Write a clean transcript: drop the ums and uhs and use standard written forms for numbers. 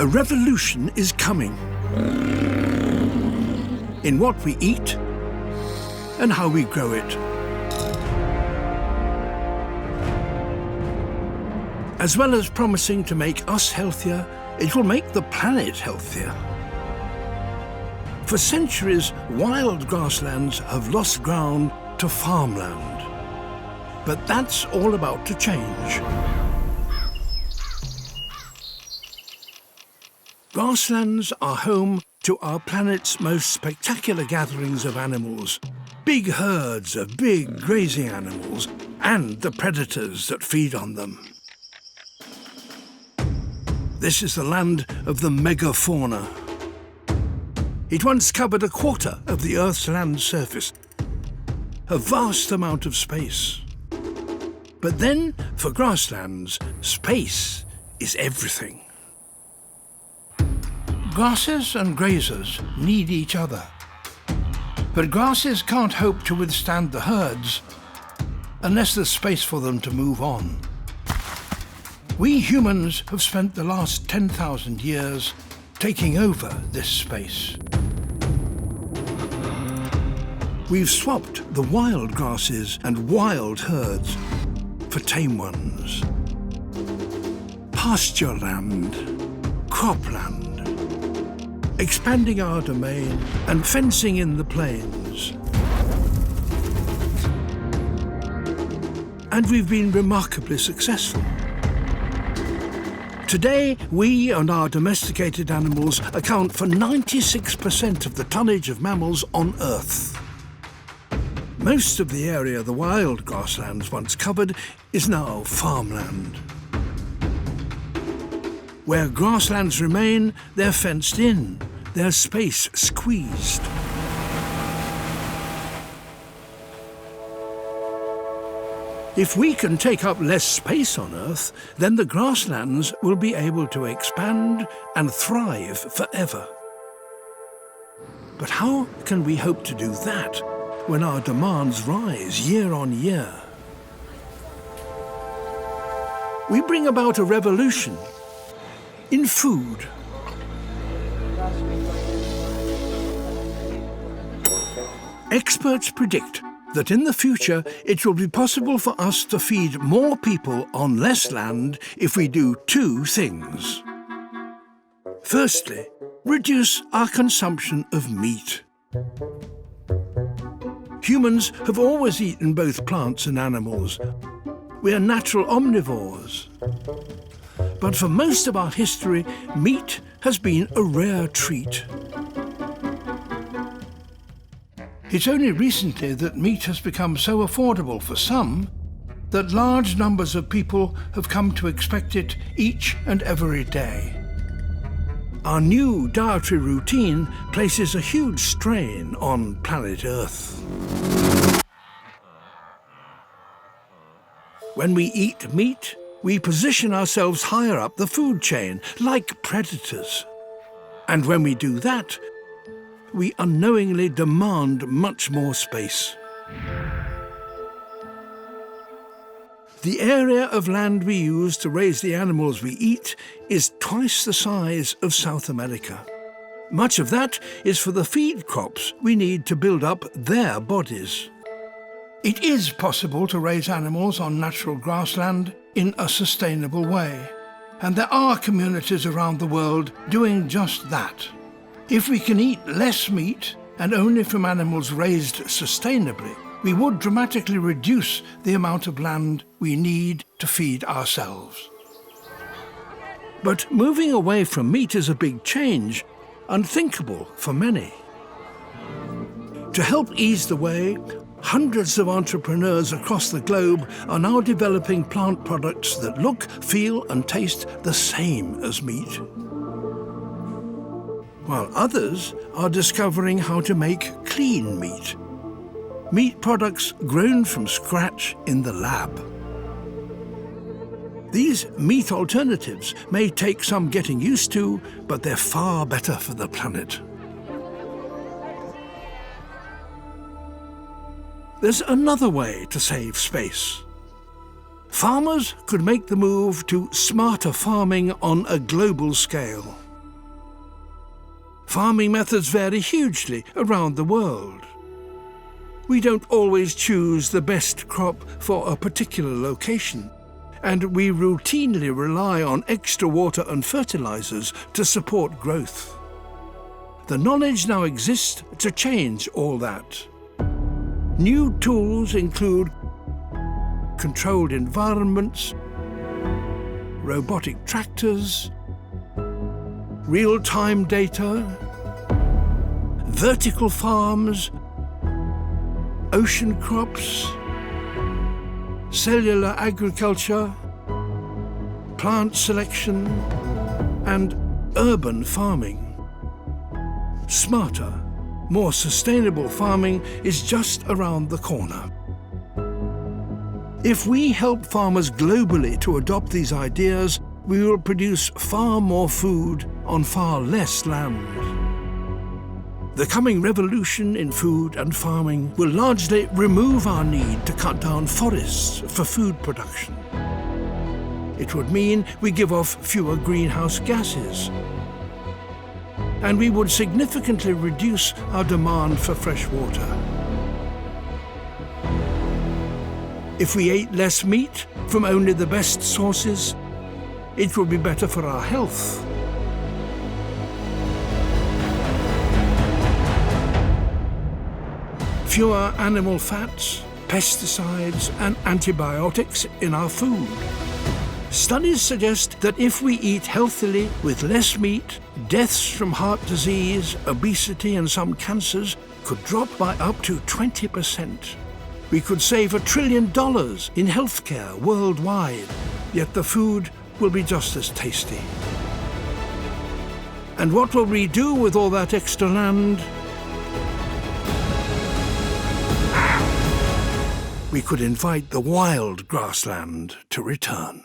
A revolution is coming in what we eat and how we grow it. As well as promising to make us healthier, it will make the planet healthier. For centuries, wild grasslands have lost ground to farmland. But that's all about to change. Grasslands are home to our planet's most spectacular gatherings of animals, big herds of big grazing animals, and the predators that feed on them. This is the land of the megafauna. It once covered a quarter of the Earth's land surface, a vast amount of space. But then, for grasslands, space is everything. Grasses and grazers need each other. But grasses can't hope to withstand the herds unless there's space for them to move on. We humans have spent the last 10,000 years taking over this space. We've swapped the wild grasses and wild herds for tame ones. Pasture land, cropland, expanding our domain and fencing in the plains. And we've been remarkably successful. Today, we and our domesticated animals account for 96% of the tonnage of mammals on Earth. Most of the area the wild grasslands once covered is now farmland. Where grasslands remain, they're fenced in, their space squeezed. If we can take up less space on Earth, then the grasslands will be able to expand and thrive forever. But how can we hope to do that when our demands rise year on year? We bring about a revolution in food. Experts predict that in the future it will be possible for us to feed more people on less land if we do two things. Firstly, reduce our consumption of meat. Humans have always eaten both plants and animals. We are natural omnivores. But for most of our history, meat has been a rare treat. It's only recently that meat has become so affordable for some that large numbers of people have come to expect it each and every day. Our new dietary routine places a huge strain on planet Earth. When we eat meat, we position ourselves higher up the food chain, like predators. And when we do that, we unknowingly demand much more space. The area of land we use to raise the animals we eat is twice the size of South America. Much of that is for the feed crops we need to build up their bodies. It is possible to raise animals on natural grassland in a sustainable way, and there are communities around the world doing just that. If we can eat less meat, and only from animals raised sustainably, we would dramatically reduce the amount of land we need to feed ourselves. But moving away from meat is a big change, unthinkable for many. To help ease the way, hundreds of entrepreneurs across the globe are now developing plant products that look, feel, and taste the same as meat, while others are discovering how to make clean meat. Meat products grown from scratch in the lab. These meat alternatives may take some getting used to, but they're far better for the planet. There's another way to save space. Farmers could make the move to smarter farming on a global scale. Farming methods vary hugely around the world. We don't always choose the best crop for a particular location, and we routinely rely on extra water and fertilizers to support growth. The knowledge now exists to change all that. New tools include controlled environments, robotic tractors, real-time data, vertical farms, ocean crops, cellular agriculture, plant selection, and urban farming. Smarter, more sustainable farming is just around the corner. If we help farmers globally to adopt these ideas, we will produce far more food on far less land. The coming revolution in food and farming will largely remove our need to cut down forests for food production. It would mean we give off fewer greenhouse gases, and we would significantly reduce our demand for fresh water. If we ate less meat from only the best sources, it would be better for our health. Fewer animal fats, pesticides, and antibiotics in our food. Studies suggest that if we eat healthily with less meat, deaths from heart disease, obesity, and some cancers could drop by up to 20%. We could save $1 trillion in healthcare worldwide, yet the food will be just as tasty. And what will we do with all that extra land? We could invite the wild grassland to return.